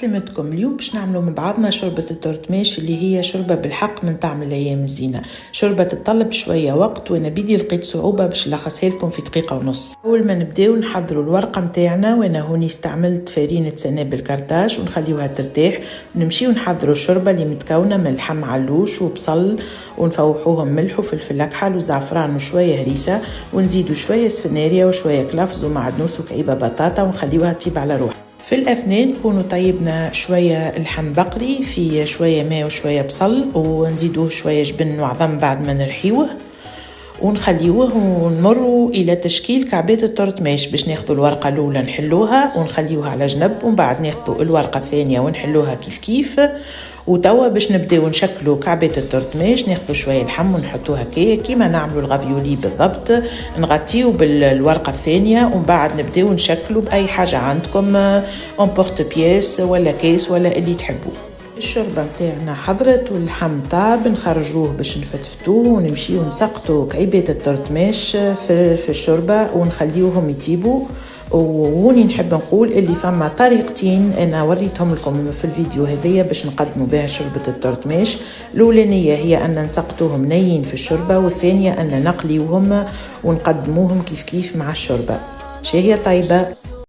عسلامتكم. اليوم باش نعملوا مع بعضنا شوربة التورتماش اللي هي شوربة بالحق من طعم الأيام الزينة. شوربة تتطلب شوية وقت وانا بيدي لقيت صعوبة باش نلخصها لكم في دقيقة ونص. أول ما نبداو نحضروا الورقة متاعنا، وانا هوني استعملت فرينة سنابل كارتاج ونخليوها ترتاح، ونمشيو نحضروا الشوربة اللي متكونة من لحم علوش وبصل، ونفوحوهم ملح وفلفل أكحل وزعفران وشوية هريسة، ونزيدوا شوية سفناريا وشوية كلافز ومعدنوس وكعيبة بطاطا ونخليوها تطيب على روح. في الأثناء نكونوا طيبنا شوية لحم بقري في شوية ماء وشوية بصل، ونزيدوه شوية جبن وعظم بعد ما نرحيوه، ونخليوه ونمروا إلى تشكيل كعبات التورتماش. باش ناخذوا الورقة الأولى نحلوها ونخليوها على جنب، ومن بعد ناخذوا الورقة الثانية ونحلوها كيف كيف. وتوا باش نبداو نشكلوا كعبات التورتماش، ناخذوا شويه لحم ونحطوها هكايا كيما نعملوا الغافيولي بالضبط، نغطيو بالورقه الثانيه، ومن بعد نبداو نشكلوا باي حاجه عندكم، اون بورت بياس ولا كيس ولا اللي تحبوه. الشوربه متاعنا حضرت واللحم طاب، نخرجوه باش نفتفتوه ونمشيو نسقطوا كعبات التورتماش في الشوربه ونخليوهم يطيبوا. وهوني نحب نقول اللي فما طريقتين انا وريتهم لكم في الفيديو هذيا باش نقدموا بها شوربه التورتماش. الاولانيه هي ان نسقطوهم نيين في الشوربه، والثانيه ان نقليوهم ونقدموهم كيف كيف مع الشوربه. شهية طيبه.